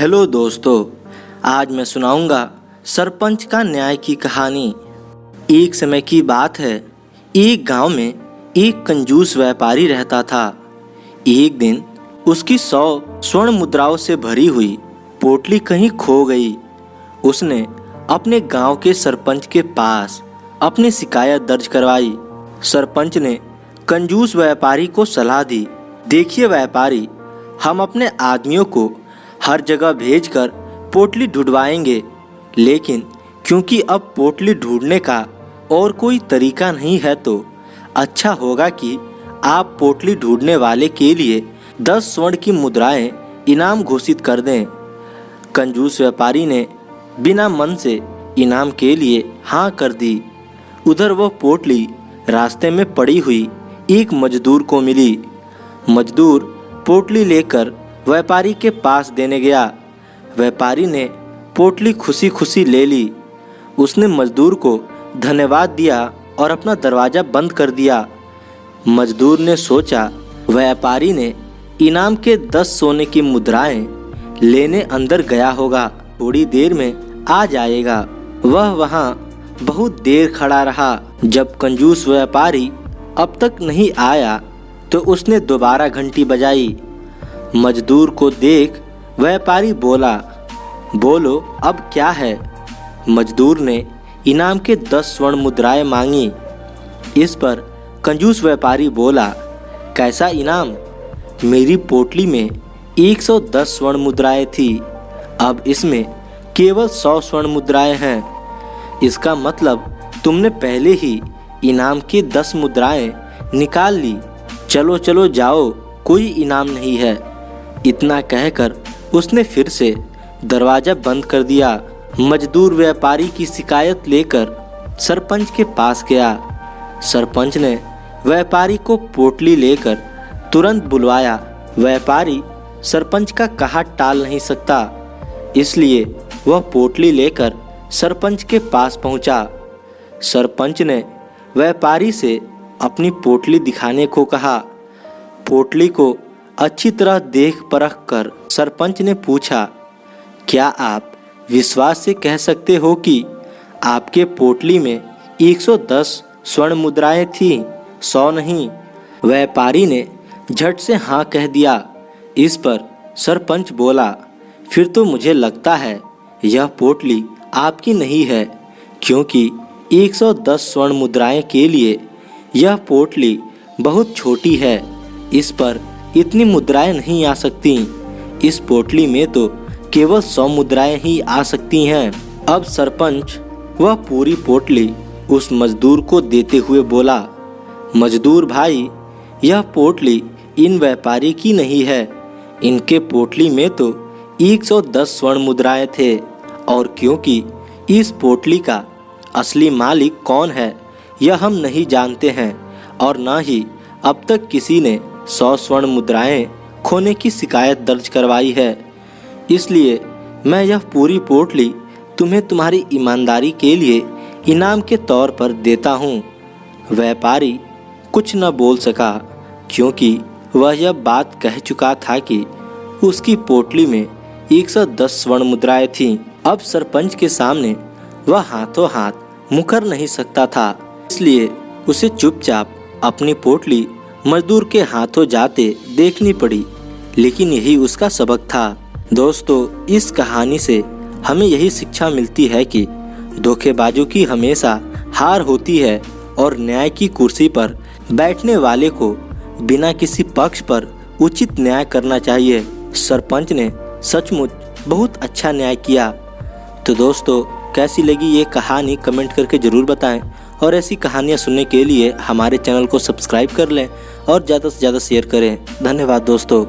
Hello दोस्तों, आज मैं सुनाऊंगा सरपंच का न्याय की कहानी। एक समय की बात है, एक गांव में एक कंजूस व्यापारी रहता था। एक दिन उसकी 100 स्वर्ण मुद्राओं से भरी हुई पोटली कहीं खो गई। उसने अपने गांव के सरपंच के पास अपनी शिकायत दर्ज करवाई। सरपंच ने कंजूस व्यापारी को सलाह दी, देखिए व्यापारी, हम अपने आदमियों को हर जगह भेजकर पोटली ढूंढवाएंगे, लेकिन क्योंकि अब पोटली ढूंढने का और कोई तरीका नहीं है तो अच्छा होगा कि आप पोटली ढूंढने वाले के लिए 10 स्वर्ण की मुद्राएं इनाम घोषित कर दें। कंजूस व्यापारी ने बिना मन से इनाम के लिए हाँ कर दी। उधर वह पोटली रास्ते में पड़ी हुई एक मजदूर को मिली। मजदूर पोटली लेकर व्यापारी के पास देने गया। व्यापारी ने पोटली खुशी खुशी ले ली। उसने मजदूर को धन्यवाद दिया और अपना दरवाज़ा बंद कर दिया। मजदूर ने सोचा व्यापारी ने इनाम के 10 सोने की मुद्राएं लेने अंदर गया होगा, थोड़ी देर में आ जाएगा। वह वहाँ बहुत देर खड़ा रहा। जब कंजूस व्यापारी अब तक नहीं आया तो उसने दोबारा घंटी बजाई। मजदूर को देख व्यापारी बोला, बोलो अब क्या है। मजदूर ने इनाम के 10 स्वर्ण मुद्राएं मांगी। इस पर कंजूस व्यापारी बोला, कैसा इनाम? मेरी पोटली में 110 स्वर्ण मुद्राएं थी, अब इसमें केवल 100 स्वर्ण मुद्राएं हैं। इसका मतलब तुमने पहले ही इनाम की 10 मुद्राएं निकाल ली। चलो चलो जाओ, कोई इनाम नहीं है। इतना कहकर उसने फिर से दरवाज़ा बंद कर दिया। मजदूर व्यापारी की शिकायत लेकर सरपंच के पास गया। सरपंच ने व्यापारी को पोटली लेकर तुरंत बुलवाया। व्यापारी सरपंच का कहा टाल नहीं सकता, इसलिए वह पोटली लेकर सरपंच के पास पहुंचा। सरपंच ने व्यापारी से अपनी पोटली दिखाने को कहा। पोटली को अच्छी तरह देख परख कर सरपंच ने पूछा, क्या आप विश्वास से कह सकते हो कि आपके पोटली में 110 स्वर्ण मुद्राएं थीं, 100 नहीं? व्यापारी ने झट से हाँ कह दिया। इस पर सरपंच बोला, फिर तो मुझे लगता है यह पोटली आपकी नहीं है, क्योंकि 110 स्वर्ण मुद्राएं के लिए यह पोटली बहुत छोटी है। इस पर इतनी मुद्राएं नहीं आ सकती। इस पोटली में तो केवल 100 मुद्राएं ही आ सकती हैं। अब सरपंच वह पूरी पोटली उस मजदूर को देते हुए बोला, मजदूर भाई, यह पोटली इन व्यापारी की नहीं है। इनके पोटली में तो 110 स्वर्ण मुद्राएं थे, और क्योंकि इस पोटली का असली मालिक कौन है यह हम नहीं जानते हैं, और न ही अब तक किसी ने 100 स्वर्ण मुद्राएं खोने की शिकायत दर्ज करवाई है। इसलिए मैं यह पूरी पोटली तुम्हें तुम्हारी ईमानदारी के लिए इनाम के तौर पर देता हूँ। व्यापारी कुछ न बोल सका, क्योंकि वह यह बात कह चुका था कि उसकी पोटली में 110 स्वर्ण मुद्राएं थीं। अब सरपंच के सामने वह हाथों हाथ मुकर नहीं सकता था, इसलिए उसे चुपचाप अपनी पोटली मजदूर के हाथों जाते देखनी पड़ी। लेकिन यही उसका सबक था। दोस्तों, इस कहानी से हमें यही शिक्षा मिलती है कि धोखेबाजों की हमेशा हार होती है, और न्याय की कुर्सी पर बैठने वाले को बिना किसी पक्ष पर उचित न्याय करना चाहिए। सरपंच ने सचमुच बहुत अच्छा न्याय किया। तो दोस्तों, कैसी लगी ये कहानी कमेंट करके ज़रूर बताएं, और ऐसी कहानियाँ सुनने के लिए हमारे चैनल को सब्सक्राइब कर लें और ज़्यादा से ज़्यादा शेयर करें। धन्यवाद दोस्तों।